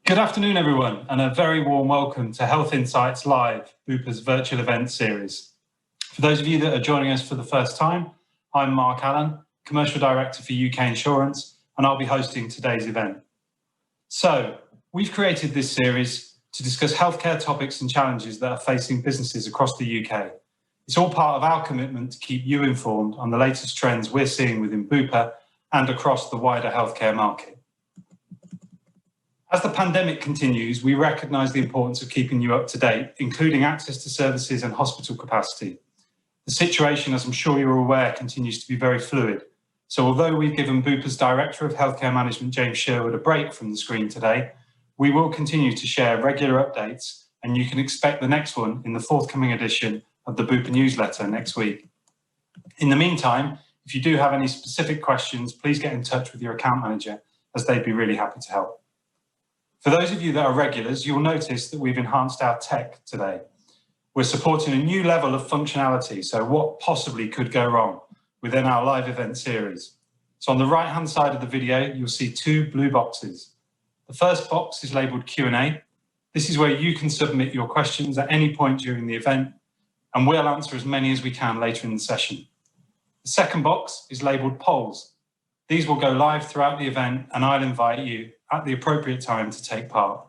Good afternoon, everyone, and a very warm welcome to Health Insights Live, Bupa's virtual event series. For those of you that are joining us for the first time, I'm Mark Allen, Commercial Director for UK Insurance, and I'll be hosting today's event. So, we've created this series to discuss healthcare topics and challenges that are facing businesses across the UK. It's all part of our commitment to keep you informed on the latest trends we're seeing within Bupa and across the wider healthcare market. As the pandemic continues, we recognise the importance of keeping you up to date, including access to services and hospital capacity. The situation, as I'm sure you're aware, continues to be very fluid. So although we've given Bupa's Director of Healthcare Management, James Sherwood, a break from the screen today, we will continue to share regular updates, and you can expect the next one in the forthcoming edition of the Bupa newsletter next week. In the meantime, if you do have any specific questions, please get in touch with your account manager, as they'd be really happy to help. For those of you that are regulars, you'll notice that we've enhanced our tech today. We're supporting a new level of functionality, so what possibly could go wrong within our live event series. So on the right-hand side of the video, you'll see two blue boxes. The first box is labelled Q&A. This is where you can submit your questions at any point during the event, and we'll answer as many as we can later in the session. The second box is labelled Polls. These will go live throughout the event, and I'll invite you at the appropriate time to take part.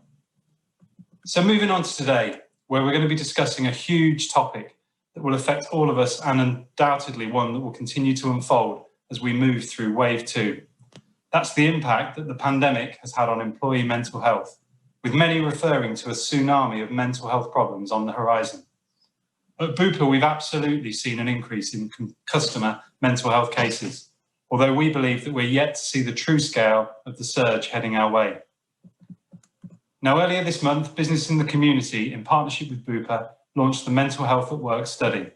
So moving on to today, where we're going to be discussing a huge topic that will affect all of us and undoubtedly one that will continue to unfold as we move through wave 2. That's the impact that the pandemic has had on employee mental health, with many referring to a tsunami of mental health problems on the horizon. At Bupa, we've absolutely seen an increase in customer mental health cases, although we believe that we're yet to see the true scale of the surge heading our way. Now, earlier this month, Business in the Community, in partnership with Bupa, launched the Mental Health at Work study.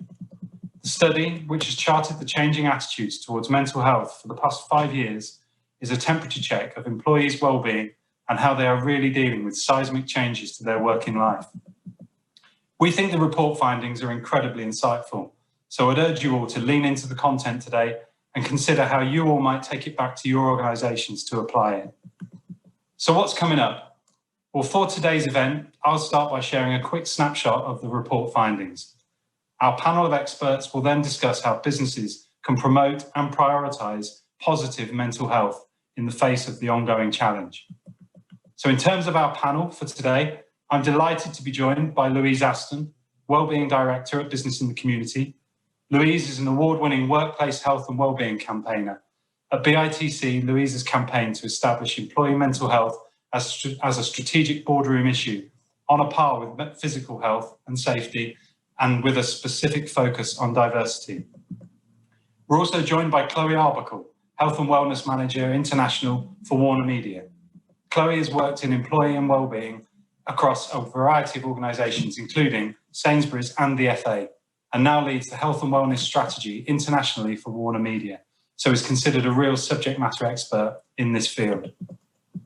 The study, which has charted the changing attitudes towards mental health for the past 5 years, is a temperature check of employees' well-being and how they are really dealing with seismic changes to their working life. We think the report findings are incredibly insightful, so I'd urge you all to lean into the content today and consider how you all might take it back to your organisations to apply it. So what's coming up? Well, for today's event, I'll start by sharing a quick snapshot of the report findings. Our panel of experts will then discuss how businesses can promote and prioritise positive mental health in the face of the ongoing challenge. So in terms of our panel for today, I'm delighted to be joined by Louise Aston, Wellbeing Director at Business in the Community. Louise is an award-winning workplace health and wellbeing campaigner. At BITC, Louise has campaigned to establish employee mental health as a strategic boardroom issue, on a par with physical health and safety, and with a specific focus on diversity. We're also joined by Chloe Arbuckle, Health and Wellness Manager International for Warner Media. Chloe has worked in employee and wellbeing across a variety of organisations, including Sainsbury's and the FA, and now leads the health and wellness strategy internationally for Warner Media, so is considered a real subject matter expert in this field.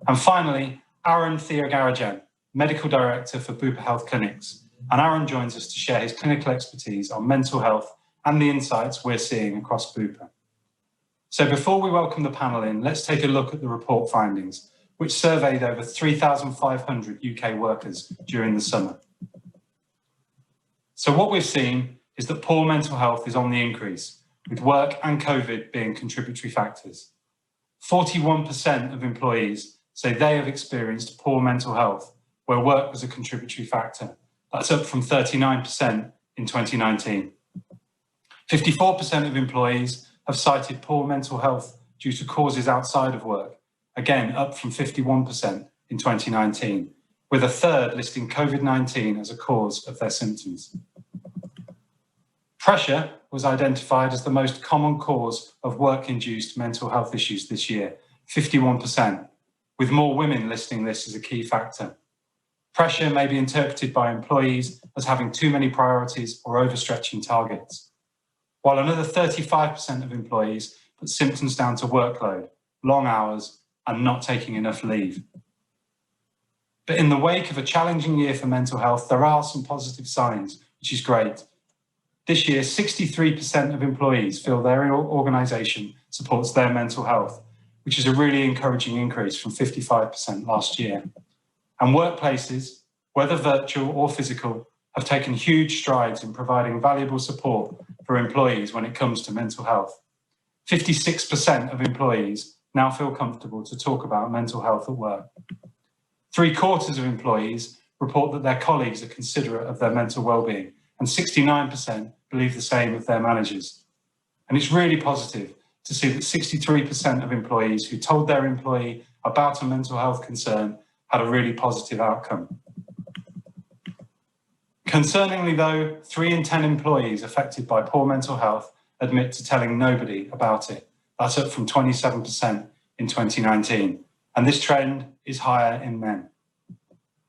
And finally, Aaron Theogarajan, Medical Director for Bupa Health Clinics, and Aaron joins us to share his clinical expertise on mental health and the insights we're seeing across Bupa. So before we welcome the panel in, let's take a look at the report findings, which surveyed over 3,500 UK workers during the summer. So what we've seen is that poor mental health is on the increase, with work and COVID being contributory factors. 41% of employees say they have experienced poor mental health, where work was a contributory factor. That's up from 39% in 2019. 54% of employees have cited poor mental health due to causes outside of work, again up from 51% in 2019, with a third listing COVID-19 as a cause of their symptoms. Pressure was identified as the most common cause of work-induced mental health issues this year, 51%, with more women listing this as a key factor. Pressure may be interpreted by employees as having too many priorities or overstretching targets, while another 35% of employees put symptoms down to workload, long hours, and not taking enough leave. But in the wake of a challenging year for mental health, there are some positive signs, which is great. This year, 63% of employees feel their organisation supports their mental health, which is a really encouraging increase from 55% last year. And workplaces, whether virtual or physical, have taken huge strides in providing valuable support for employees when it comes to mental health. 56% of employees now feel comfortable to talk about mental health at work. 3/4 of employees report that their colleagues are considerate of their mental well-being, and 69% believe the same of their managers. And it's really positive to see that 63% of employees who told their employee about a mental health concern had a really positive outcome. Concerningly though, 3 in 10 employees affected by poor mental health admit to telling nobody about it. That's up from 27% in 2019. And this trend is higher in men.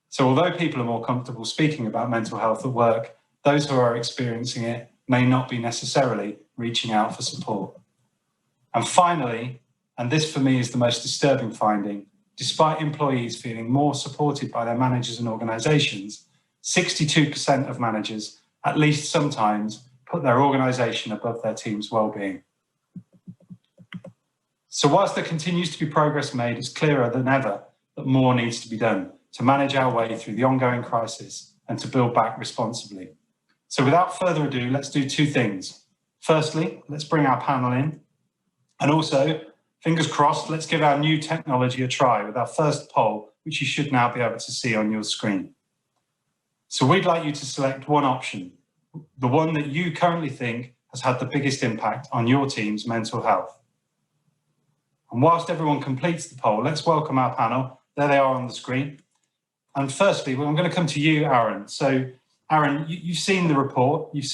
So although people are more comfortable speaking about mental health at work, those who are experiencing it may not be necessarily reaching out for support. And finally, and this for me is the most disturbing finding, despite employees feeling more supported by their managers and organisations, 62% of managers, at least sometimes, put their organisation above their team's well-being. So whilst there continues to be progress made, it's clearer than ever that more needs to be done to manage our way through the ongoing crisis and to build back responsibly. So without further ado, let's do 2 things. Firstly, let's bring our panel in. And also, fingers crossed, let's give our new technology a try with our first poll, which you should now be able to see on your screen. So we'd like you to select one option, the one that you currently think has had the biggest impact on your team's mental health. And whilst everyone completes the poll, let's welcome our panel. There they are on the screen. And firstly, I'm going to come to you, Aaron. So Aaron, you've seen the report, you've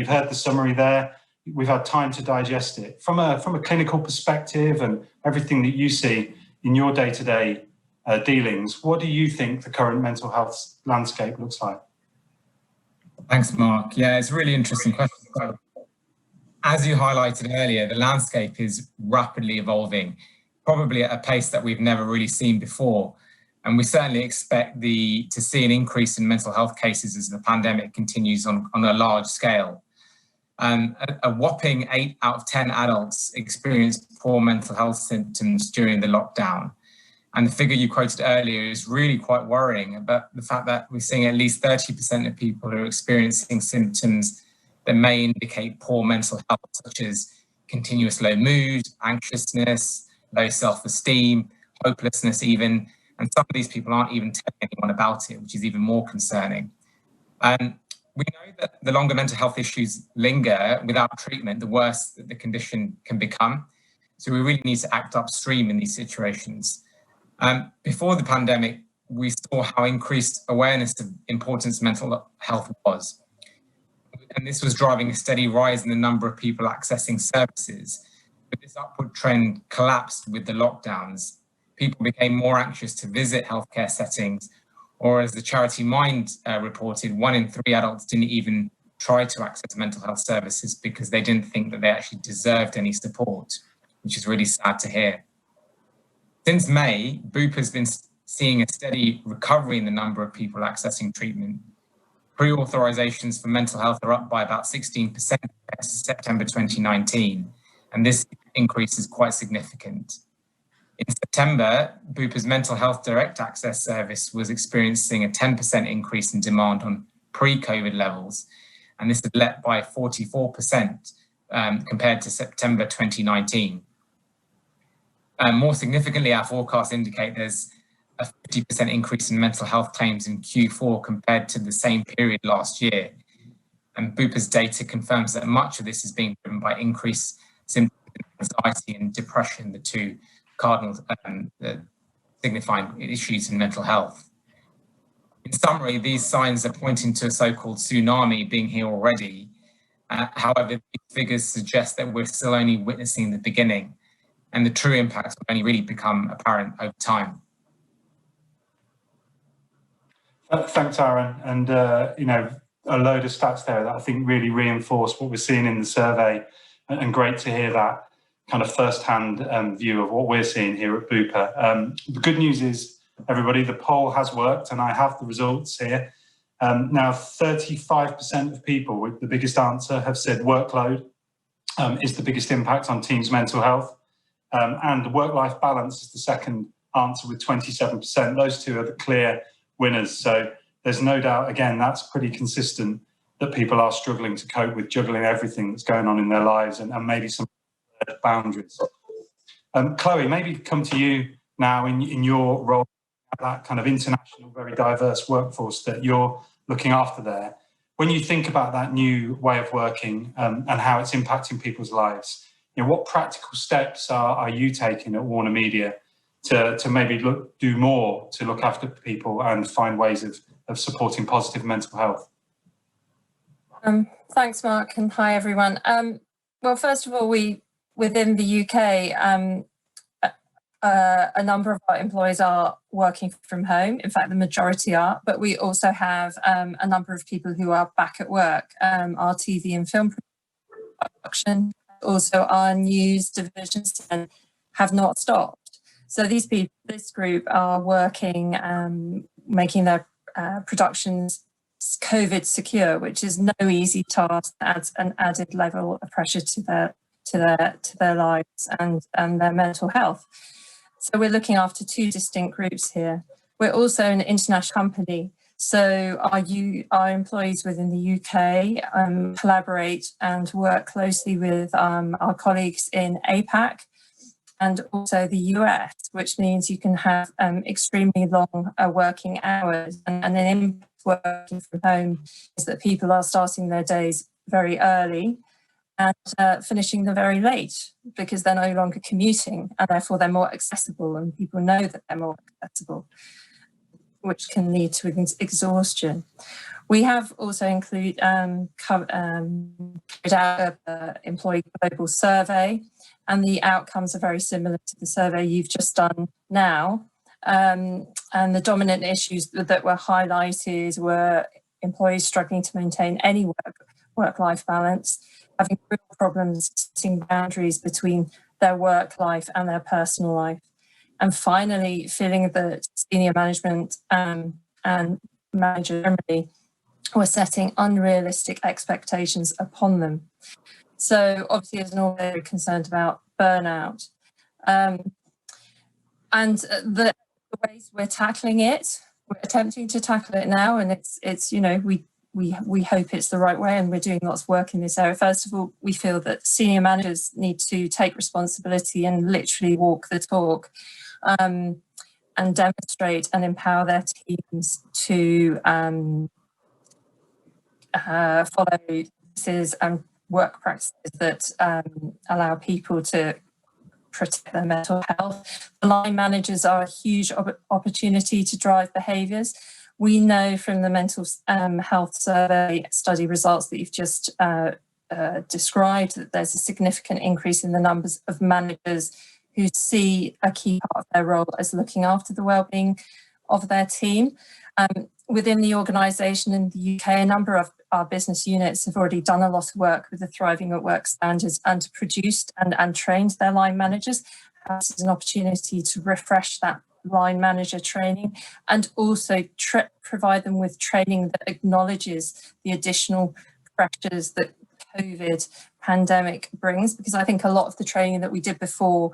heard the summary there. We've had time to digest it. From a clinical perspective and everything that you see in your day-to-day dealings, what do you think the current mental health landscape looks like? Thanks, Mark. Yeah, it's a really interesting question. As you highlighted earlier, the landscape is rapidly evolving, probably at a pace that we've never really seen before. And we certainly expect to see an increase in mental health cases as the pandemic continues on a large scale. A whopping 8 out of 10 adults experienced poor mental health symptoms during the lockdown. And the figure you quoted earlier is really quite worrying about the fact that we're seeing at least 30% of people who are experiencing symptoms that may indicate poor mental health, such as continuous low mood, anxiousness, low self-esteem, hopelessness even. And some of these people aren't even telling anyone about it, which is even more concerning. We know that the longer mental health issues linger without treatment, the worse that the condition can become. So we really need to act upstream in these situations. Before the pandemic, we saw how increased awareness of importance of mental health was. And this was driving a steady rise in the number of people accessing services. But this upward trend collapsed with the lockdowns. People became more anxious to visit healthcare settings, or as the charity Mind reported, 1 in 3 adults didn't even try to access mental health services because they didn't think that they actually deserved any support, which is really sad to hear. Since May, Bupa has been seeing a steady recovery in the number of people accessing treatment. Pre-authorizations for mental health are up by about 16% compared to September 2019, and this increase is quite significant. In September, Bupa's mental health direct access service was experiencing a 10% increase in demand on pre-COVID levels, and this is led by 44% compared to September 2019. More significantly, our forecasts indicate there's a 50% increase in mental health claims in Q4 compared to the same period last year. And Bupa's data confirms that much of this is being driven by increased symptoms of anxiety and depression, the 2 cardinal signifying issues in mental health. In summary, these signs are pointing to a so-called tsunami being here already. However, these figures suggest that we're still only witnessing the beginning, and the true impacts will only really become apparent over time. Thanks, Aaron. And, a load of stats there that I think really reinforce what we're seeing in the survey, and great to hear that kind of first-hand view of what we're seeing here at Bupa. The good news is, everybody, the poll has worked, and I have the results here. Now, 35% of people with the biggest answer have said workload is the biggest impact on teams' mental health, and work-life balance is the second answer with 27%. Those two are the clear winners. So there's no doubt, again, that's pretty consistent that people are struggling to cope with juggling everything that's going on in their lives and maybe some boundaries. Chloe, maybe come to you now in your role, that kind of international, very diverse workforce that you're looking after there. When you think about that new way of working and how it's impacting people's lives, what practical steps are you taking at Warner Media to maybe do more to look after people and find ways of supporting positive mental health? Thanks, Mark, and hi, everyone. Well, first of all, within the UK, a number of our employees are working from home. In fact, the majority are, but we also have a number of people who are back at work. Our TV and film production, also our news divisions have not stopped. So this group are working, making their productions COVID secure, which is no easy task. Adds an added level of pressure to their lives and their mental health. So we're looking after two distinct groups here. We're also an international company, so our employees within the UK collaborate and work closely with our colleagues in APAC and also the US, which means you can have extremely long working hours. And then working from home is that people are starting their days very early and finishing them very late because they're no longer commuting and therefore they're more accessible, and people know that they're more accessible, which can lead to exhaustion. We have also carried out an employee global survey, and the outcomes are very similar to the survey you've just done now. And the dominant issues that were highlighted were employees struggling to maintain any work-life balance, having real problems setting boundaries between their work life and their personal life, and finally feeling that senior management and managers generally were setting unrealistic expectations upon them. So obviously, as an all, very concerned about burnout. And the ways we're tackling it, we're attempting to tackle it now, and it's we hope it's the right way, and we're doing lots of work in this area. First of all, we feel that senior managers need to take responsibility and literally walk the talk, and demonstrate and empower their teams to follow practices and work practices that allow people to protect their mental health. The line managers are a huge opportunity to drive behaviours. We know from the mental health survey study results that you've just described that there's a significant increase in the numbers of managers who see a key part of their role as looking after the wellbeing of their team. Within the organisation in the UK, a number of our business units have already done a lot of work with the Thriving at Work standards and produced and trained their line managers. This is an opportunity to refresh that line manager training and also provide them with training that acknowledges the additional pressures that COVID pandemic brings, because I think a lot of the training that we did before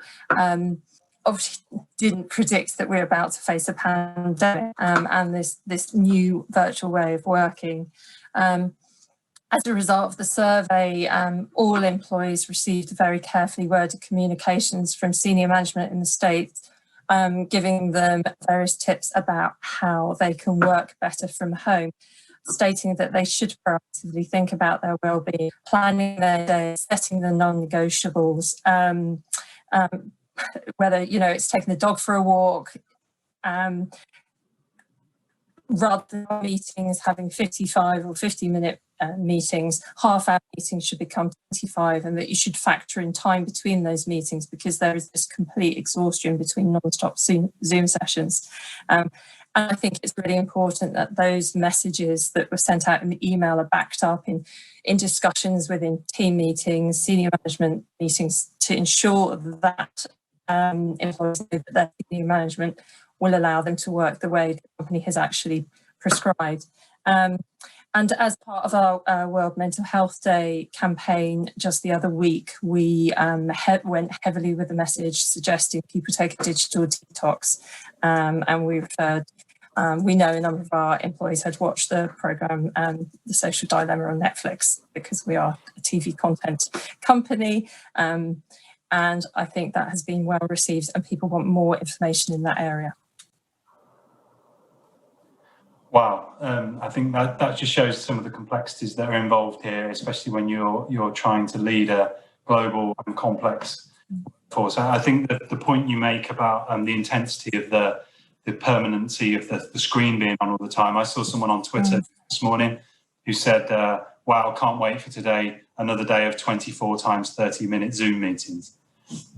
obviously didn't predict that we're about to face a pandemic and this new virtual way of working. As a result of the survey, all employees received very carefully worded communications from senior management in the States, giving them various tips about how they can work better from home, stating that they should proactively think about their well-being, planning their day, setting the non-negotiables, whether it's taking the dog for a walk, rather than meetings having 55 or 50-minute meetings, half-hour meetings should become 25, and that you should factor in time between those meetings because there is this complete exhaustion between non-stop Zoom sessions. And I think it's really important that those messages that were sent out in the email are backed up in discussions within team meetings, senior management meetings, to ensure that employees know that their senior management will allow them to work the way the company has actually prescribed. And as part of our World Mental Health Day campaign just the other week, we went heavily with the message suggesting people take a digital detox. And we know a number of our employees had watched the programme The Social Dilemma on Netflix, because we are a TV content company. And I think that has been well received, and people want more information in that area. Wow, I think that just shows some of the complexities that are involved here, especially when you're trying to lead a global and complex force. I think that the point you make about the intensity of the permanency of the screen being on all the time. I saw someone on Twitter this morning who said, wow, can't wait for today, another day of 24 times 30-minute Zoom meetings.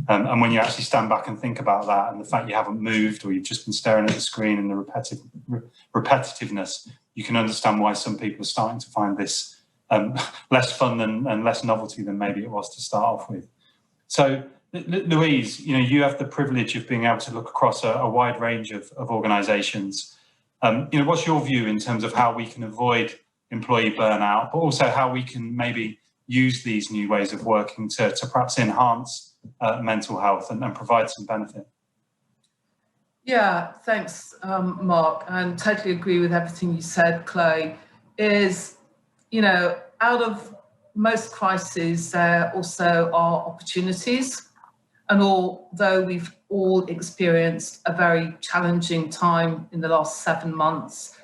And when you actually stand back and think about that, and the fact you haven't moved, or you've just been staring at the screen, and the repetitiveness, you can understand why some people are starting to find this less fun and less novelty than maybe it was to start off with. So, Louise, you have the privilege of being able to look across a wide range of organisations. What's your view in terms of how we can avoid employee burnout, but also how we can maybe use these new ways of working to perhaps enhance mental health and provide some benefit? Yeah, thanks, Mark, and totally agree with everything you said, Chloe. Out of most crises, there also are opportunities. And although we've all experienced a very challenging time in the last 7 months,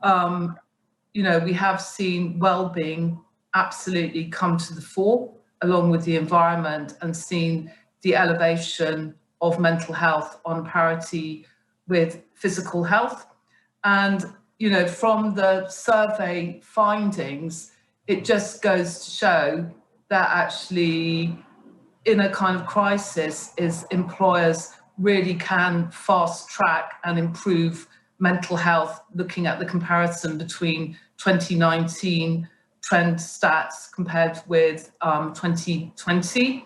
we have seen well-being absolutely come to the fore, along with the environment, and seen the elevation of mental health on parity with physical health. And, from the survey findings, it just goes to show that actually in a kind of crisis employers really can fast track and improve mental health, looking at the comparison between 2019 trend stats compared with 2020.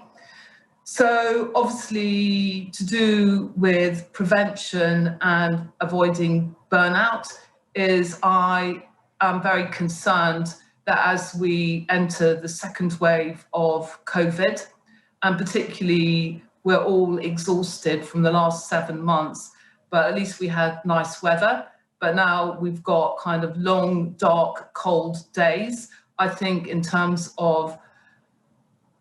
So obviously, to do with prevention and avoiding burnout, I am very concerned that as we enter the second wave of COVID, and particularly we're all exhausted from the last 7 months, but at least we had nice weather. But now we've got kind of long, dark, cold days. I think in terms of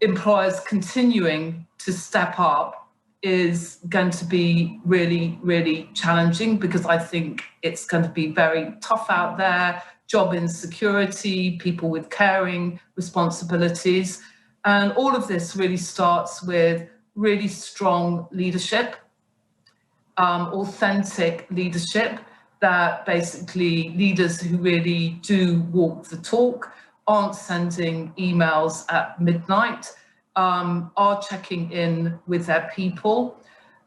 employers continuing to step up is going to be really, really challenging, because I think it's going to be very tough out there, job insecurity, people with caring responsibilities. And all of this really starts with really strong leadership, authentic leadership, that basically leaders who really do walk the talk, aren't sending emails at midnight, are checking in with their people.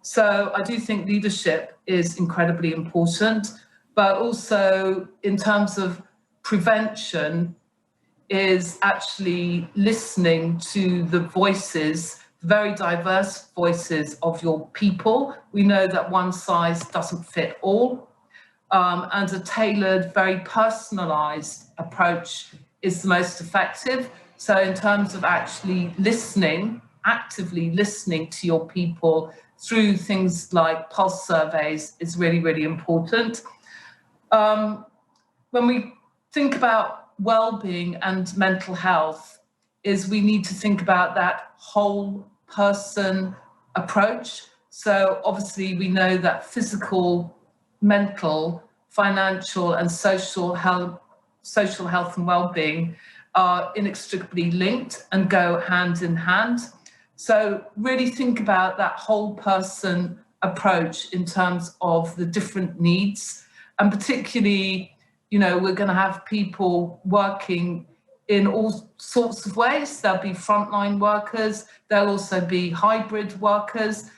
So I do think leadership is incredibly important, but also in terms of prevention is actually listening to the voices, very diverse voices of your people. We know that one size doesn't fit all, and a tailored, very personalised approach is the most effective. So in terms of actually listening, actively listening to your people through things like pulse surveys is really, really important. When we think about well-being and mental health, we need to think about that whole person approach. So obviously we know that physical, mental, financial and social health and well-being are inextricably linked and go hand in hand. So really think about that whole person approach in terms of the different needs, and particularly, we're going to have people working in all sorts of ways. There'll be frontline workers, there'll also be hybrid workers.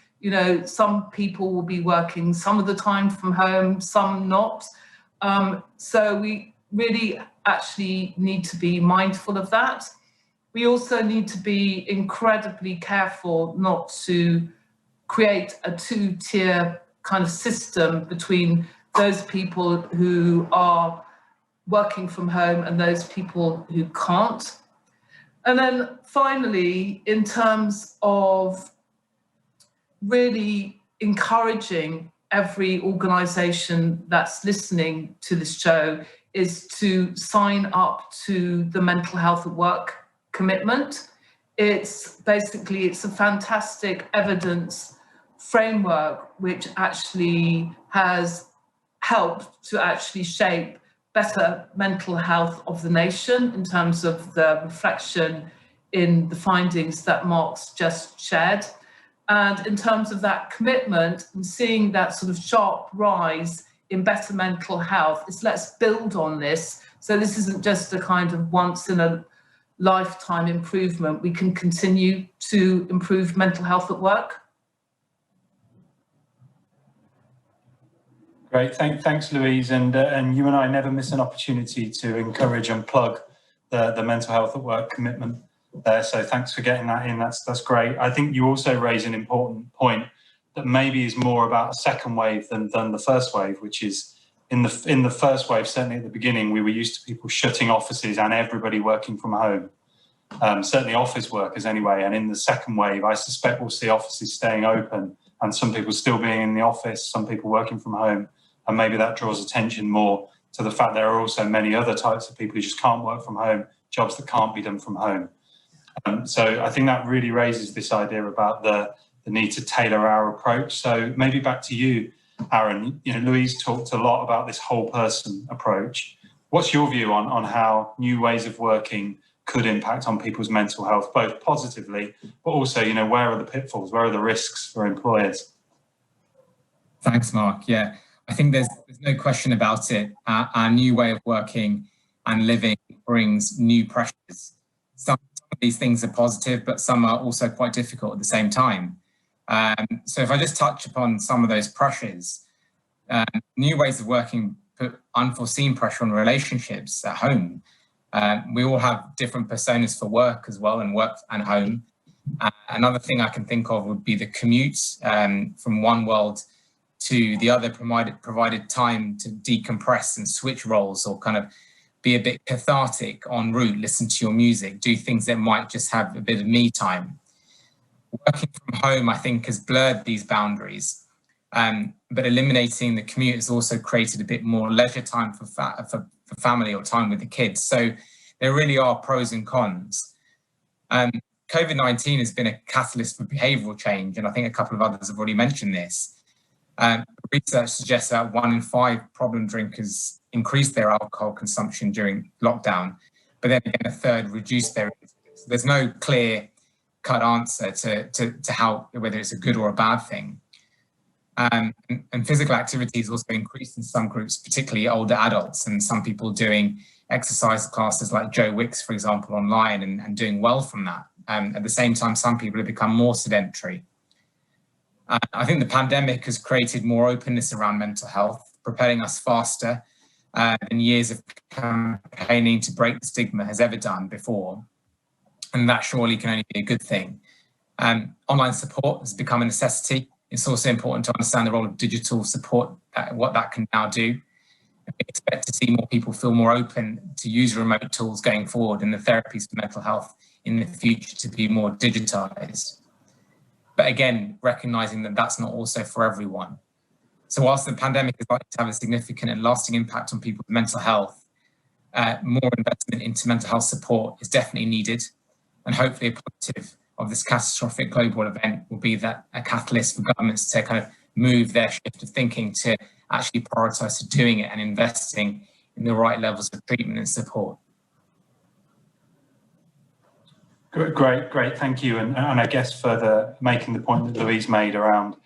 Some people will be working some of the time from home, some not. So we really actually need to be mindful of that. We also need to be incredibly careful not to create a two-tier kind of system between those people who are working from home and those people who can't. And then finally, in terms of really encouraging every organisation that's listening to this show is to sign up to the mental health at work commitment. It's a fantastic evidence framework which actually has helped to actually shape better mental health of the nation in terms of the reflection in the findings that Mark's just shared. And in terms of that commitment and seeing that sort of sharp rise in better mental health, is let's build on this. So this isn't just a kind of once in a lifetime improvement. We can continue to improve mental health at work. Great, thanks Louise, and you and I never miss an opportunity to encourage and plug the mental health at work commitment there. So thanks for getting that in. That's great. I think you also raise an important point that maybe is more about a second wave than the first wave, which is in the first wave, certainly at the beginning, we were used to people shutting offices and everybody working from home. Certainly office workers anyway. And in the second wave, I suspect we'll see offices staying open and some people still being in the office, some people working from home. And maybe that draws attention more to the fact there are also many other types of people who just can't work from home, jobs that can't be done from home. So I think that really raises this idea about the need to tailor our approach. So maybe back to you, Aaron. Louise talked a lot about this whole person approach. What's your view on how new ways of working could impact on people's mental health, both positively, but also, where are the pitfalls, where are the risks for employers? Thanks, Mark. Yeah. I think there's no question about it. Our new way of working and living brings new pressures. Some of these things are positive, but some are also quite difficult at the same time. So if I just touch upon some of those pressures, new ways of working put unforeseen pressure on relationships at home. We all have different personas for work as well, and work and home. Another thing I can think of would be the commute from one world to the other, provided time to decompress and switch roles, or kind of be a bit cathartic en route, listen to your music, do things that might just have a bit of me time. Working from home, I think, has blurred these boundaries, but eliminating the commute has also created a bit more leisure time for family or time with the kids. So there really are pros and cons. COVID-19 has been a catalyst for behavioural change, and I think a couple of others have already mentioned this. Research suggests that 1 in 5 problem drinkers increased their alcohol consumption during lockdown, but then again a third reduced their intake. So there's no clear-cut answer to how, whether it's a good or a bad thing. And physical activity has also increased in some groups, particularly older adults, and some people doing exercise classes like Joe Wicks, for example, online and doing well from that. At the same time, some people have become more sedentary. I think the pandemic has created more openness around mental health, propelling us faster than years of campaigning to break the stigma has ever done before. And that surely can only be a good thing. Online support has become a necessity. It's also important to understand the role of digital support, what that can now do. And we expect to see more people feel more open to use remote tools going forward, and the therapies for mental health in the future to be more digitized. But again, recognizing that that's not also for everyone. So whilst the pandemic is likely to have a significant and lasting impact on people's mental health, more investment into mental health support is definitely needed. And hopefully a positive of this catastrophic global event will be that a catalyst for governments to kind of move their shift of thinking to actually prioritise to doing it and investing in the right levels of treatment and support. Great, thank you. And I guess further making the point that Louise made around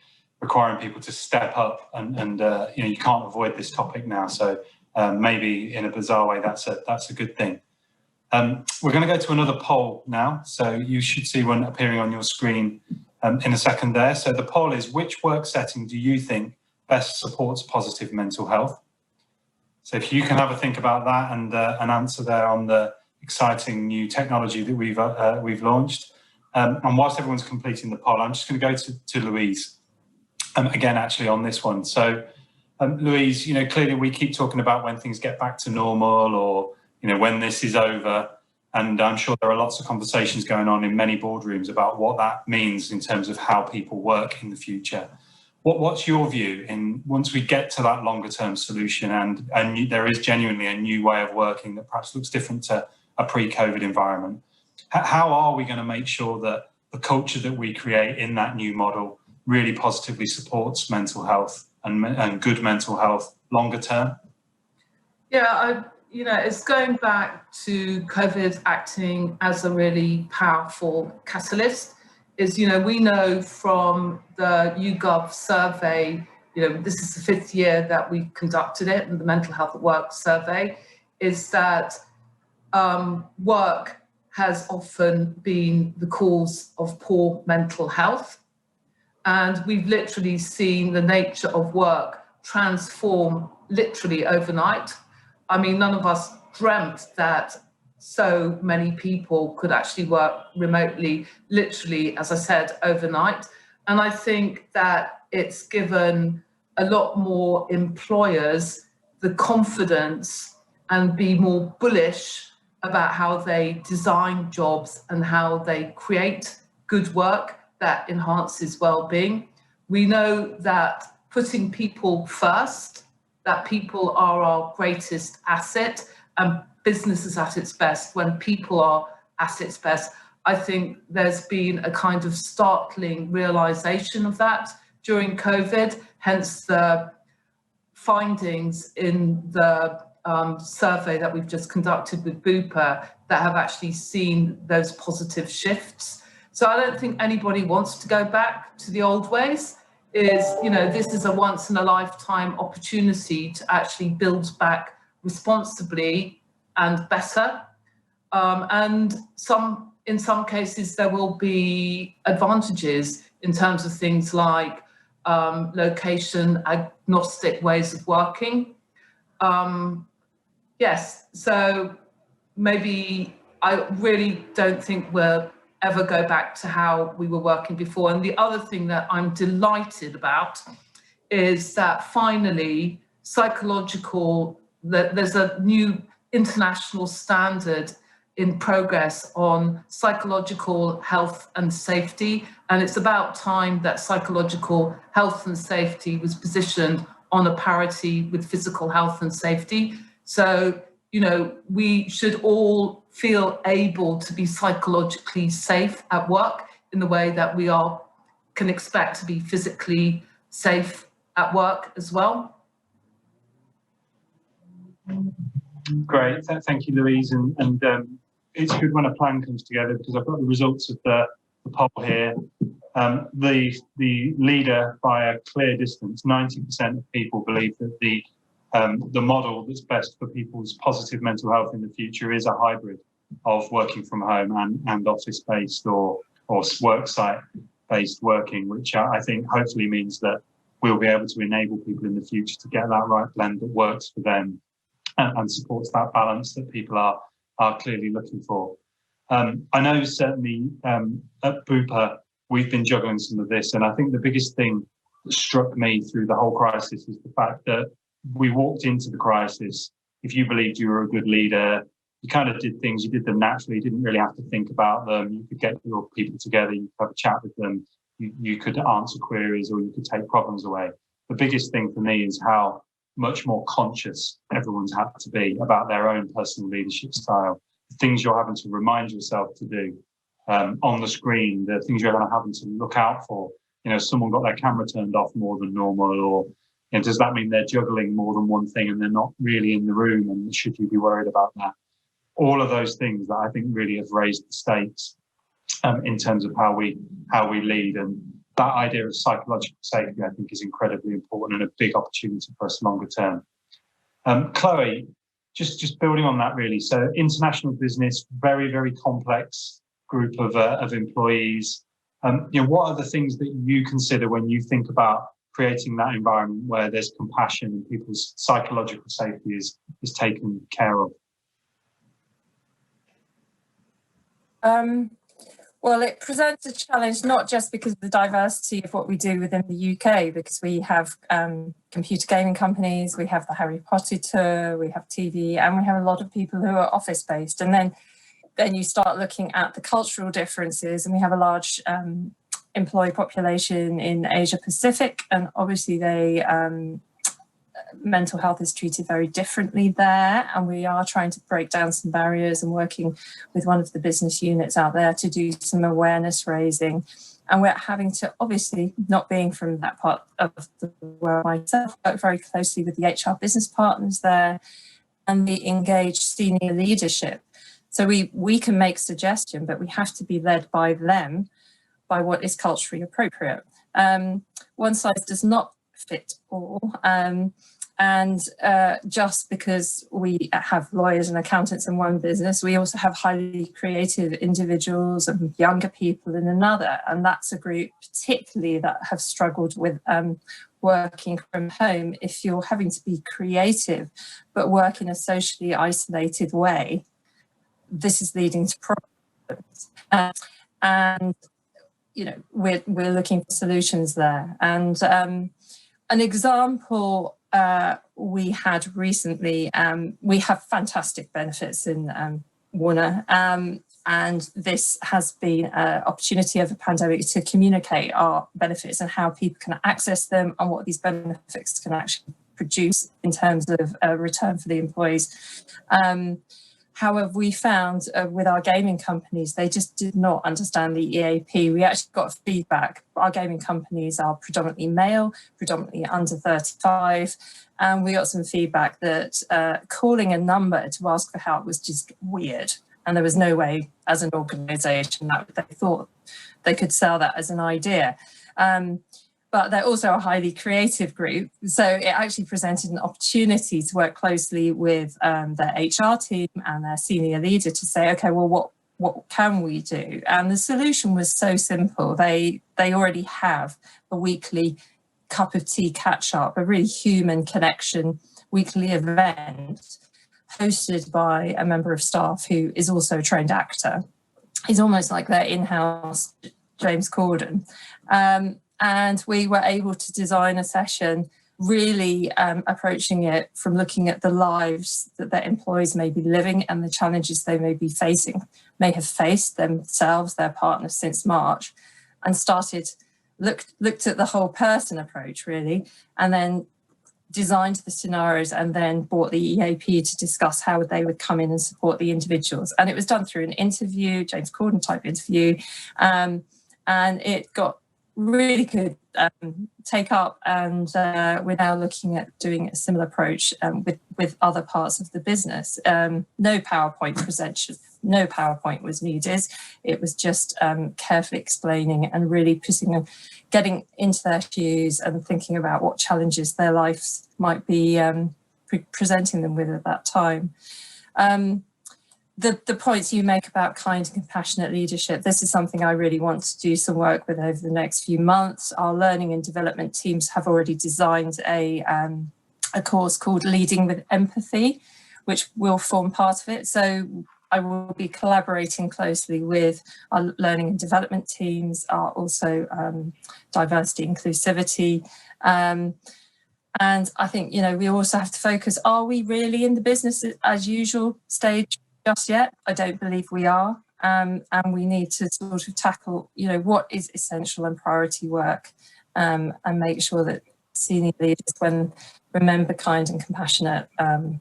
requiring people to step up, and you can't avoid this topic now. So maybe in a bizarre way, that's a good thing. We're going to go to another poll now. So you should see one appearing on your screen in a second there. So the poll is, which work setting do you think best supports positive mental health? So if you can have a think about that and an answer there on the exciting new technology that we've launched. And whilst everyone's completing the poll, I'm just going to go to Louise again, actually, on this one. So Louise, clearly we keep talking about when things get back to normal or, when this is over. And I'm sure there are lots of conversations going on in many boardrooms about what that means in terms of how people work in the future. What's your view in once we get to that longer term solution and there is genuinely a new way of working that perhaps looks different to a pre-COVID environment? How are we going to make sure that the culture that we create in that new model really positively supports mental health and good mental health longer term? Yeah, it's going back to COVID acting as a really powerful catalyst. We know from the YouGov survey, this is the 5th year that we've conducted it, and the Mental Health at Work survey, is that work has often been the cause of poor mental health. And we've literally seen the nature of work transform literally overnight. I mean, none of us dreamt that so many people could actually work remotely, literally, as I said, overnight. And I think that it's given a lot more employers the confidence and be more bullish about how they design jobs and how they create good work that enhances well-being. We know that putting people first, that people are our greatest asset, and business is at its best when people are at its best. I think there's been a kind of startling realization of that during COVID, hence the findings in the survey that we've just conducted with Bupa that have actually seen those positive shifts. So I don't think anybody wants to go back to the old ways. This is a once in a lifetime opportunity to actually build back responsibly and better. And in some cases, there will be advantages in terms of things like location agnostic ways of working. Yes, so maybe I really don't think we'll ever go back to how we were working before. And the other thing that I'm delighted about is that finally there's a new international standard in progress on psychological health and safety. And it's about time that psychological health and safety was positioned on a parity with physical health and safety. So, we should all feel able to be psychologically safe at work in the way that we can expect to be physically safe at work as well. Great, thank you, Louise. And it's good when a plan comes together, because I've got the results of the poll here. The leader by a clear distance, 90% of people believe that the model that's best for people's positive mental health in the future is a hybrid of working from home and office-based or work site-based working, which I think hopefully means that we'll be able to enable people in the future to get that right blend that works for them and supports that balance that people are clearly looking for. I know certainly at Bupa, we've been juggling some of this, and I think the biggest thing that struck me through the whole crisis is the fact that we walked into the crisis. If you believed you were a good leader, you kind of did things, you did them naturally, you didn't really have to think about them. You could get your people together, you could have a chat with them, you could answer queries, or you could take problems away. The biggest thing for me is how much more conscious everyone's had to be about their own personal leadership style, the things you're having to remind yourself to do on the screen, the things you're having to look out for. Someone got their camera turned off more than normal, or does that mean they're juggling more than one thing and they're not really in the room, and should you be worried about that? All of those things that I think really have raised the stakes in terms of how we lead, and that idea of psychological safety, I think, is incredibly important and a big opportunity for us longer term. Chloe, just building on that really. So international business, very, very complex group of employees. What are the things that you consider when you think about creating that environment where there's compassion and people's psychological safety is taken care of? Well, it presents a challenge not just because of the diversity of what we do within the UK, because we have computer gaming companies, we have the Harry Potter tour, we have TV, and we have a lot of people who are office-based. And then you start looking at the cultural differences, and we have a large employee population in Asia Pacific, and obviously mental health is treated very differently there, and we are trying to break down some barriers and working with one of the business units out there to do some awareness raising. And we're having to, obviously, not being from that part of the world myself, work very closely with the HR business partners there and the engaged senior leadership. So we can make suggestion, but we have to be led by them, by what is culturally appropriate. One size does not fit all. And just because we have lawyers and accountants in one business, we also have highly creative individuals and younger people in another. And that's a group particularly that have struggled with working from home. If you're having to be creative, but work in a socially isolated way, this is leading to problems. And we're looking for solutions there. And an example we had recently, we have fantastic benefits in Warner, and this has been an opportunity of a pandemic to communicate our benefits and how people can access them and what these benefits can actually produce in terms of a return for the employees. However, we found with our gaming companies, they just did not understand the EAP. We actually got feedback. Our gaming companies are predominantly male, predominantly under 35. And we got some feedback that calling a number to ask for help was just weird. And there was no way as an organisation that they thought they could sell that as an idea. But they're also a highly creative group. So it actually presented an opportunity to work closely with their HR team and their senior leader to say, okay, well, what can we do? And the solution was so simple. They already have a weekly cup of tea catch up, a really human connection weekly event hosted by a member of staff who is also a trained actor. He's almost like their in-house James Corden. And we were able to design a session really approaching it from looking at the lives that their employees may be living and the challenges they may have faced themselves, their partners since March, and looked at the whole person approach really, and then designed the scenarios and then brought the EAP to discuss how they would come in and support the individuals. And it was done through an interview, James Corden type interview, and it got really good take up, and we're now looking at doing a similar approach with other parts of the business. No PowerPoint presentation, no PowerPoint was needed. It was just carefully explaining and really getting into their shoes and thinking about what challenges their lives might be presenting them with at that time. The points you make about kind and compassionate leadership, this is something I really want to do some work with over the next few months. Our learning and development teams have already designed a course called Leading with Empathy, which will form part of it. So I will be collaborating closely with our learning and development teams, our also diversity, inclusivity. And I think, we also have to focus, are we really in the business as usual stage just yet? I don't believe we are. And we need to sort of tackle, what is essential and priority work, and make sure that senior leaders remember kind and compassionate. I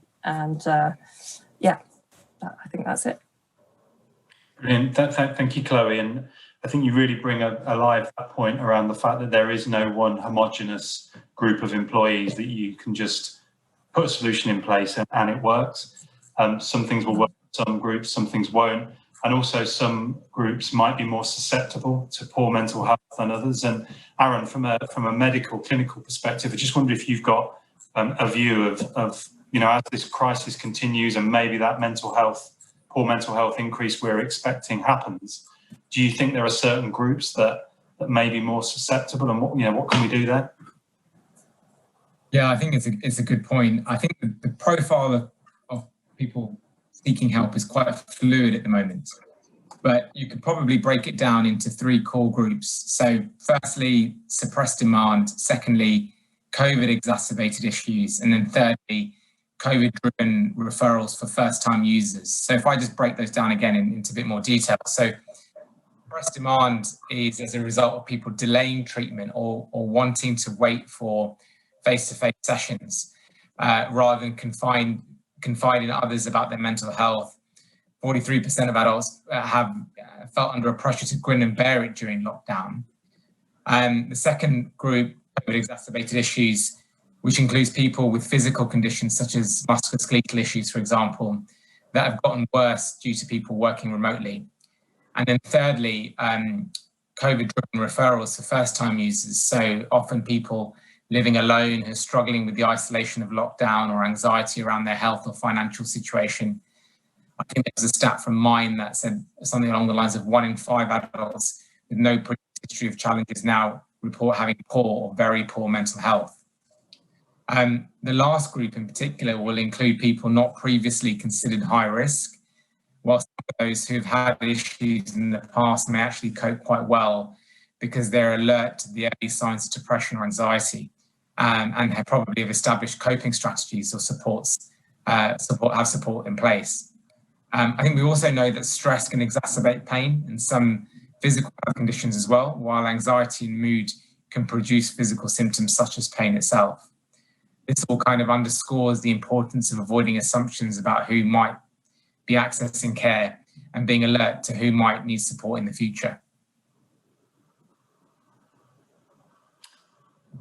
think that's it. Brilliant. Thank you, Chloe. And I think you really bring alive that point around the fact that there is no one homogenous group of employees that you can just put a solution in place and it works. Some things will work for some groups, some things won't. And also some groups might be more susceptible to poor mental health than others. And Aaron, from a medical, clinical perspective, I just wonder if you've got a view of as this crisis continues and maybe that poor mental health increase we're expecting happens, do you think there are certain groups that may be more susceptible, and what can we do there? Yeah, I think it's a good point. I think the profile of people seeking help is quite fluid at the moment. but you could probably break it down into 3 core groups. So firstly, suppressed demand. Secondly, COVID exacerbated issues. And then thirdly, COVID-driven referrals for first-time users. So if I just break those down again into a bit more detail. So suppressed demand is as a result of people delaying treatment or wanting to wait for face-to-face sessions rather than confiding others about their mental health. 43% of adults have felt under a pressure to grin and bear it during lockdown. The second group, COVID exacerbated issues, which includes people with physical conditions such as musculoskeletal issues, for example, that have gotten worse due to people working remotely. And then thirdly, COVID-driven referrals for first-time users. So often people living alone who are struggling with the isolation of lockdown or anxiety around their health or financial situation. I think there was a stat from Mine that said something along the lines of 1 in 5 adults with no previous history of challenges now report having poor or very poor mental health. The last group in particular will include people not previously considered high risk, whilst those who've had issues in the past may actually cope quite well because they're alert to the early signs of depression or anxiety and have probably established coping strategies or have support in place. I think we also know that stress can exacerbate pain and some physical conditions as well, while anxiety and mood can produce physical symptoms such as pain itself. This all kind of underscores the importance of avoiding assumptions about who might be accessing care and being alert to who might need support in the future.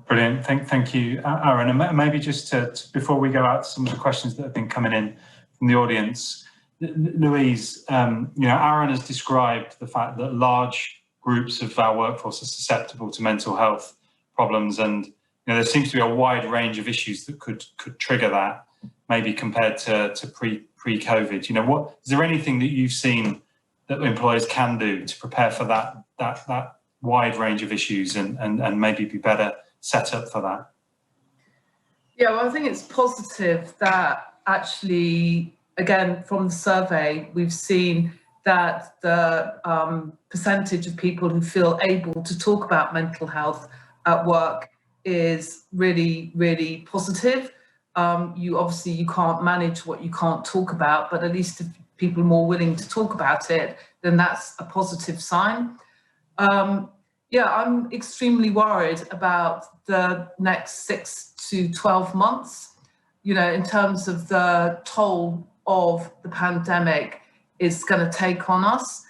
Brilliant. Thank you, Aaron. And maybe just before we go out to some of the questions that have been coming in from the audience, Louise, Aaron has described the fact that large groups of our workforce are susceptible to mental health problems, and there seems to be a wide range of issues that could trigger that, maybe compared to pre-COVID. Is there anything that you've seen that employers can do to prepare for that wide range of issues and maybe be better set up for that? Yeah, well, I think it's positive that actually, again, from the survey, we've seen that the percentage of people who feel able to talk about mental health at work is really, really positive. You can't manage what you can't talk about, but at least if people are more willing to talk about it, then that's a positive sign. I'm extremely worried about the next 6 to 12 months, in terms of the toll of the pandemic is going to take on us.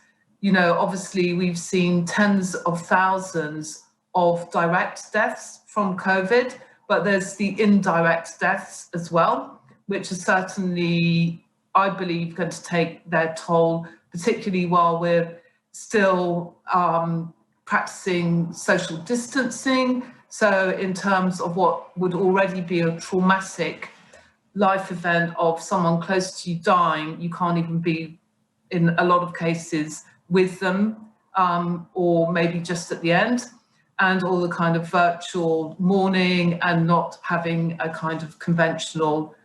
Obviously we've seen tens of thousands of direct deaths from COVID, but there's the indirect deaths as well, which are certainly, I believe, going to take their toll, particularly while we're still practicing social distancing. So in terms of what would already be a traumatic life event of someone close to you dying, you can't even be, in a lot of cases, with them, or maybe just at the end, and all the kind of virtual mourning and not having a kind of conventional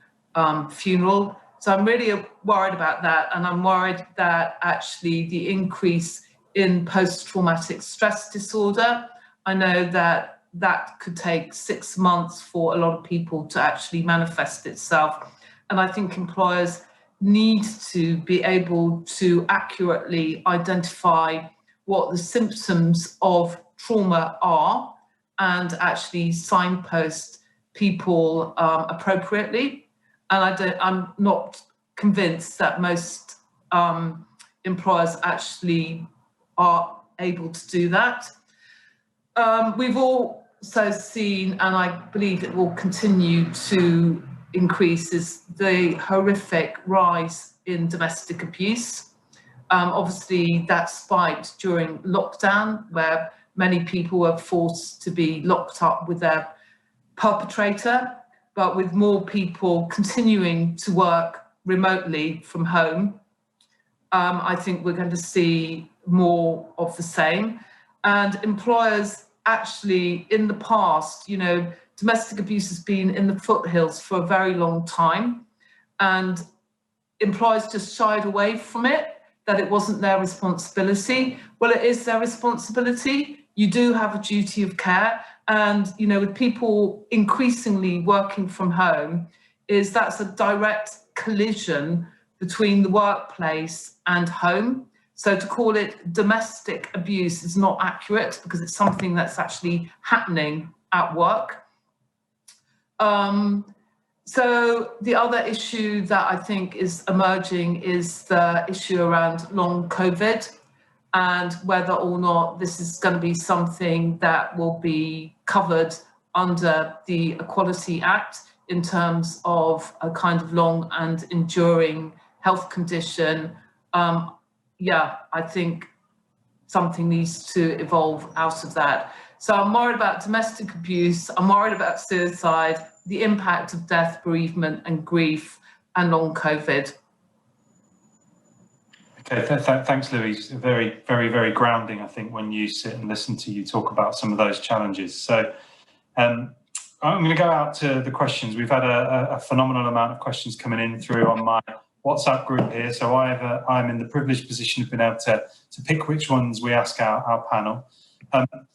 funeral. So I'm really worried about that, and I'm worried that actually the increase in post-traumatic stress disorder, I know that could take 6 months for a lot of people to actually manifest itself. And I think employers need to be able to accurately identify what the symptoms of trauma are and actually signpost people appropriately. And I'm not convinced that most employers actually are able to do that. We've also seen, and I believe it will continue to increase, is the horrific rise in domestic abuse. Obviously that spiked during lockdown, where many people were forced to be locked up with their perpetrator, but with more people continuing to work remotely from home, I think we're going to see more of the same. And employers actually, in the past, domestic abuse has been in the foothills for a very long time, and employers just shied away from it. that it wasn't their responsibility. Well, it is their responsibility. You do have a duty of care. And, you know, with people increasingly working from home, that's a direct collision between the workplace and home. So to call it domestic abuse is not accurate because it's something that's actually happening at work. So the other issue that I think is emerging is the issue around long COVID and whether or not this is going to be something that will be covered under the Equality Act in terms of a kind of long and enduring health condition. Yeah, I think something needs to evolve out of that. So I'm worried about domestic abuse, I'm worried about suicide, the impact of death, bereavement and grief, and long COVID. Okay, thanks, Louise. Very, very, very grounding, I think, when you sit and listen to you talk about some of those challenges. So I'm going to go out to the questions. We've had a phenomenal amount of questions coming in through on my WhatsApp group here. So I'm in the privileged position of being able to pick which ones we ask our panel.